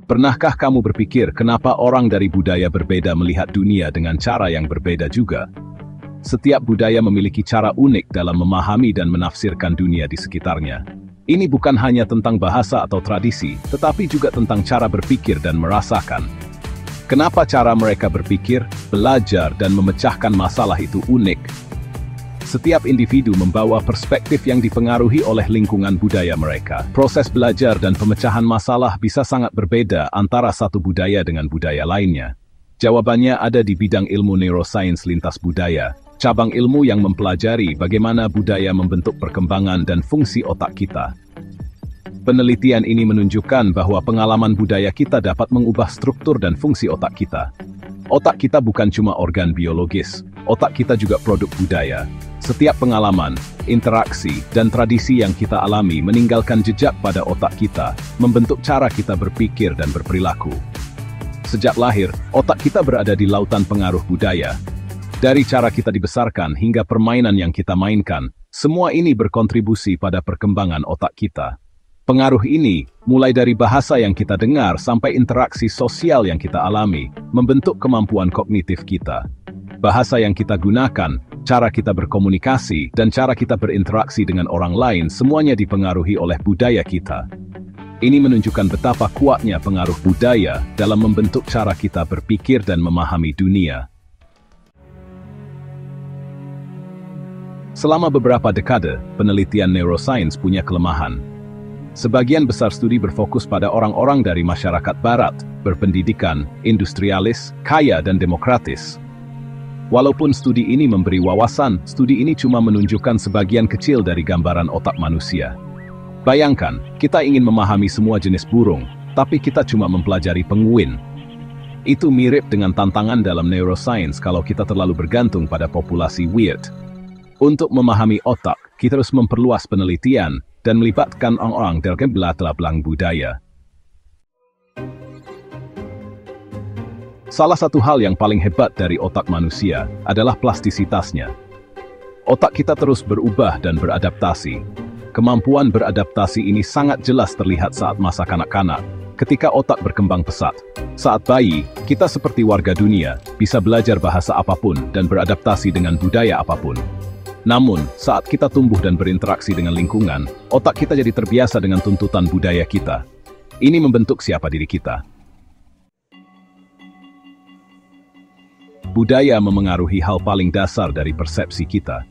Pernahkah kamu berpikir kenapa orang dari budaya berbeda melihat dunia dengan cara yang berbeda juga? Setiap budaya memiliki cara unik dalam memahami dan menafsirkan dunia di sekitarnya. Ini bukan hanya tentang bahasa atau tradisi, tetapi juga tentang cara berpikir dan merasakan. Kenapa cara mereka berpikir, belajar, dan memecahkan masalah itu unik? Setiap individu membawa perspektif yang dipengaruhi oleh lingkungan budaya mereka. Proses belajar dan pemecahan masalah bisa sangat berbeda antara satu budaya dengan budaya lainnya. Jawabannya ada di bidang ilmu neuroscience lintas budaya, cabang ilmu yang mempelajari bagaimana budaya membentuk perkembangan dan fungsi otak kita. Penelitian ini menunjukkan bahwa pengalaman budaya kita dapat mengubah struktur dan fungsi otak kita. Otak kita bukan cuma organ biologis, otak kita juga produk budaya. Setiap pengalaman, interaksi, dan tradisi yang kita alami meninggalkan jejak pada otak kita, membentuk cara kita berpikir dan berperilaku. Sejak lahir, otak kita berada di lautan pengaruh budaya. Dari cara kita dibesarkan hingga permainan yang kita mainkan, semua ini berkontribusi pada perkembangan otak kita. Pengaruh ini, mulai dari bahasa yang kita dengar sampai interaksi sosial yang kita alami, membentuk kemampuan kognitif kita. Bahasa yang kita gunakan, cara kita berkomunikasi, dan cara kita berinteraksi dengan orang lain semuanya dipengaruhi oleh budaya kita. Ini menunjukkan betapa kuatnya pengaruh budaya dalam membentuk cara kita berpikir dan memahami dunia. Selama beberapa dekade, penelitian neuroscience punya kelemahan. Sebagian besar studi berfokus pada orang-orang dari masyarakat barat, berpendidikan, industrialis, kaya dan demokratis. Walaupun studi ini memberi wawasan, studi ini cuma menunjukkan sebagian kecil dari gambaran otak manusia. Bayangkan, kita ingin memahami semua jenis burung, tapi kita cuma mempelajari penguin. Itu mirip dengan tantangan dalam neuroscience kalau kita terlalu bergantung pada populasi weird. Untuk memahami otak, kita harus memperluas penelitian dan melibatkan orang-orang dari latar belakang budaya. Salah satu hal yang paling hebat dari otak manusia adalah plastisitasnya. Otak kita terus berubah dan beradaptasi. Kemampuan beradaptasi ini sangat jelas terlihat saat masa kanak-kanak, ketika otak berkembang pesat. Saat bayi, kita seperti warga dunia, bisa belajar bahasa apapun dan beradaptasi dengan budaya apapun. Namun, saat kita tumbuh dan berinteraksi dengan lingkungan, otak kita jadi terbiasa dengan tuntutan budaya kita. Ini membentuk siapa diri kita. Budaya memengaruhi hal paling dasar dari persepsi kita.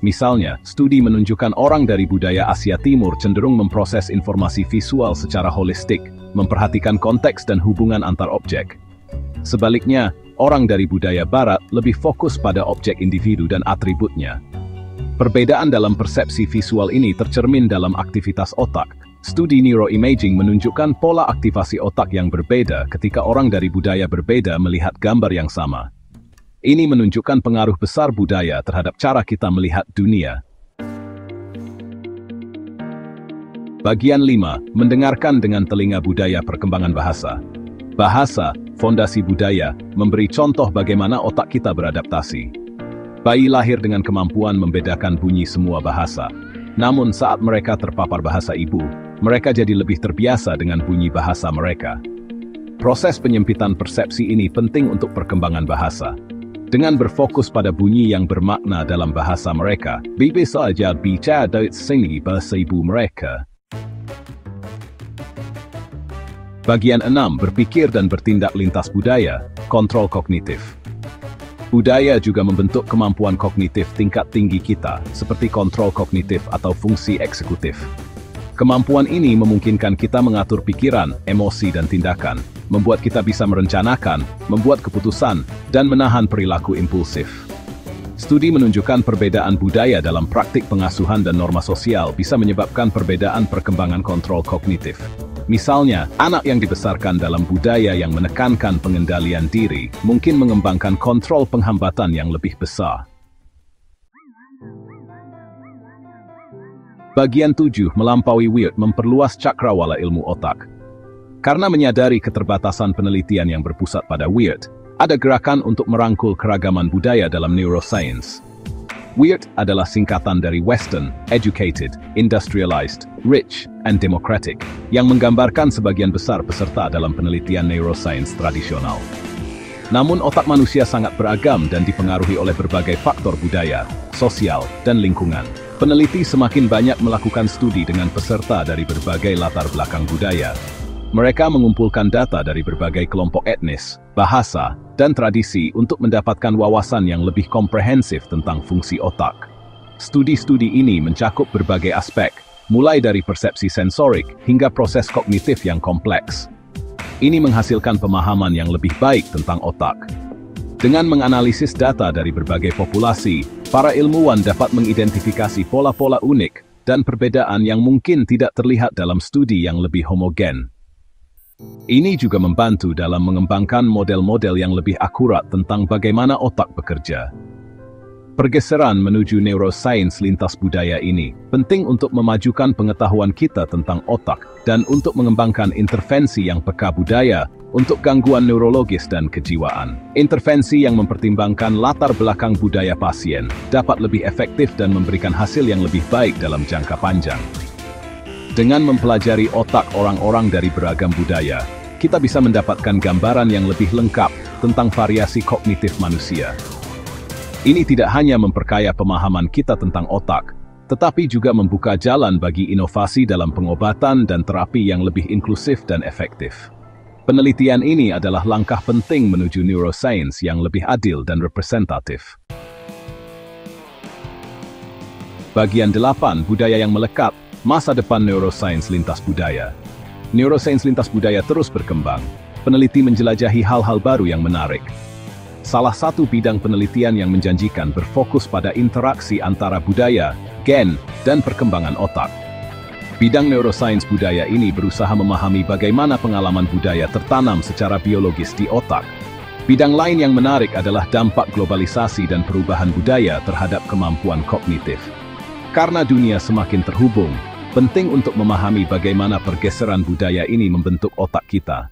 Misalnya, studi menunjukkan orang dari budaya Asia Timur cenderung memproses informasi visual secara holistik, memperhatikan konteks dan hubungan antar objek. Sebaliknya, orang dari budaya Barat lebih fokus pada objek individu dan atributnya. Perbedaan dalam persepsi visual ini tercermin dalam aktivitas otak. Studi neuroimaging menunjukkan pola aktivasi otak yang berbeda ketika orang dari budaya berbeda melihat gambar yang sama. Ini menunjukkan pengaruh besar budaya terhadap cara kita melihat dunia. Bagian 5. Mendengarkan dengan telinga budaya perkembangan bahasa. Bahasa, fondasi budaya, memberi contoh bagaimana otak kita beradaptasi. Bayi lahir dengan kemampuan membedakan bunyi semua bahasa. Namun saat mereka terpapar bahasa ibu, mereka jadi lebih terbiasa dengan bunyi bahasa mereka. Proses penyempitan persepsi ini penting untuk perkembangan bahasa. Dengan berfokus pada bunyi yang bermakna dalam bahasa mereka, bisa saja bicara dari sini bahasa ibu mereka. Bagian 6. Berpikir dan bertindak lintas budaya, kontrol kognitif. Budaya juga membentuk kemampuan kognitif tingkat tinggi kita, seperti kontrol kognitif atau fungsi eksekutif. Kemampuan ini memungkinkan kita mengatur pikiran, emosi, dan tindakan, membuat kita bisa merencanakan, membuat keputusan, dan menahan perilaku impulsif. Studi menunjukkan perbedaan budaya dalam praktik pengasuhan dan norma sosial bisa menyebabkan perbedaan perkembangan kontrol kognitif. Misalnya, anak yang dibesarkan dalam budaya yang menekankan pengendalian diri mungkin mengembangkan kontrol penghambatan yang lebih besar. Bagian 7. Melampaui weird memperluas cakrawala ilmu otak. Karena menyadari keterbatasan penelitian yang berpusat pada weird, ada gerakan untuk merangkul keragaman budaya dalam neuroscience. WEIRD adalah singkatan dari Western, Educated, Industrialized, Rich, and Democratic, yang menggambarkan sebagian besar peserta dalam penelitian neuroscience tradisional. Namun otak manusia sangat beragam dan dipengaruhi oleh berbagai faktor budaya, sosial, dan lingkungan. Peneliti semakin banyak melakukan studi dengan peserta dari berbagai latar belakang budaya. Mereka mengumpulkan data dari berbagai kelompok etnis, bahasa, dan tradisi untuk mendapatkan wawasan yang lebih komprehensif tentang fungsi otak. Studi-studi ini mencakup berbagai aspek, mulai dari persepsi sensorik hingga proses kognitif yang kompleks. Ini menghasilkan pemahaman yang lebih baik tentang otak. Dengan menganalisis data dari berbagai populasi, para ilmuwan dapat mengidentifikasi pola-pola unik dan perbedaan yang mungkin tidak terlihat dalam studi yang lebih homogen. Ini juga membantu dalam mengembangkan model-model yang lebih akurat tentang bagaimana otak bekerja. Pergeseran menuju neuroscience lintas budaya ini penting untuk memajukan pengetahuan kita tentang otak dan untuk mengembangkan intervensi yang peka budaya untuk gangguan neurologis dan kejiwaan. Intervensi yang mempertimbangkan latar belakang budaya pasien dapat lebih efektif dan memberikan hasil yang lebih baik dalam jangka panjang. Dengan mempelajari otak orang-orang dari beragam budaya, kita bisa mendapatkan gambaran yang lebih lengkap tentang variasi kognitif manusia. Ini tidak hanya memperkaya pemahaman kita tentang otak, tetapi juga membuka jalan bagi inovasi dalam pengobatan dan terapi yang lebih inklusif dan efektif. Penelitian ini adalah langkah penting menuju neuroscience yang lebih adil dan representatif. Bagian 8, budaya yang melekat. Masa depan neuroscience lintas budaya. Neuroscience lintas budaya terus berkembang. Peneliti menjelajahi hal-hal baru yang menarik. Salah satu bidang penelitian yang menjanjikan berfokus pada interaksi antara budaya, gen, dan perkembangan otak. Bidang neuroscience budaya ini berusaha memahami bagaimana pengalaman budaya tertanam secara biologis di otak. Bidang lain yang menarik adalah dampak globalisasi dan perubahan budaya terhadap kemampuan kognitif. Karena dunia semakin terhubung, penting untuk memahami bagaimana pergeseran budaya ini membentuk otak kita.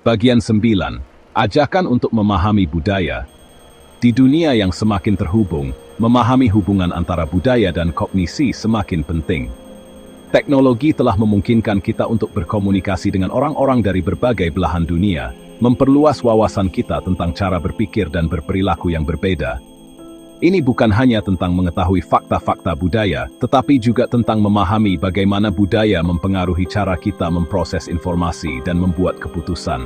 Bagian 9. Ajakan untuk memahami budaya. Di dunia yang semakin terhubung, memahami hubungan antara budaya dan kognisi semakin penting. Teknologi telah memungkinkan kita untuk berkomunikasi dengan orang-orang dari berbagai belahan dunia, memperluas wawasan kita tentang cara berpikir dan berperilaku yang berbeda. Ini bukan hanya tentang mengetahui fakta-fakta budaya, tetapi juga tentang memahami bagaimana budaya mempengaruhi cara kita memproses informasi dan membuat keputusan.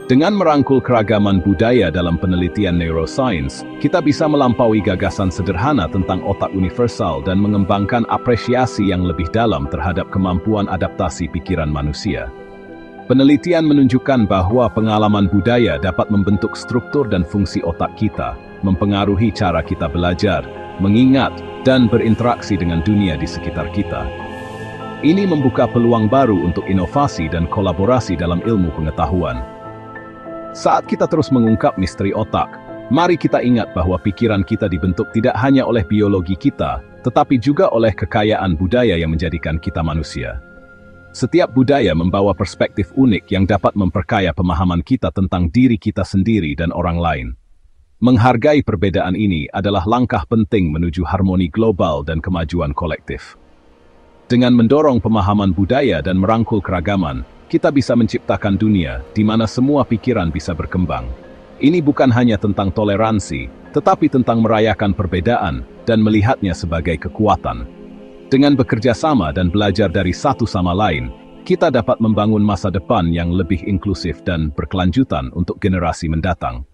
Dengan merangkul keragaman budaya dalam penelitian neuroscience, kita bisa melampaui gagasan sederhana tentang otak universal dan mengembangkan apresiasi yang lebih dalam terhadap kemampuan adaptasi pikiran manusia. Penelitian menunjukkan bahwa pengalaman budaya dapat membentuk struktur dan fungsi otak kita, mempengaruhi cara kita belajar, mengingat, dan berinteraksi dengan dunia di sekitar kita. Ini membuka peluang baru untuk inovasi dan kolaborasi dalam ilmu pengetahuan. Saat kita terus mengungkap misteri otak, mari kita ingat bahwa pikiran kita dibentuk tidak hanya oleh biologi kita, tetapi juga oleh kekayaan budaya yang menjadikan kita manusia. Setiap budaya membawa perspektif unik yang dapat memperkaya pemahaman kita tentang diri kita sendiri dan orang lain. Menghargai perbedaan ini adalah langkah penting menuju harmoni global dan kemajuan kolektif. Dengan mendorong pemahaman budaya dan merangkul keragaman, kita bisa menciptakan dunia di mana semua pikiran bisa berkembang. Ini bukan hanya tentang toleransi, tetapi tentang merayakan perbedaan dan melihatnya sebagai kekuatan. Dengan bekerja sama dan belajar dari satu sama lain, kita dapat membangun masa depan yang lebih inklusif dan berkelanjutan untuk generasi mendatang.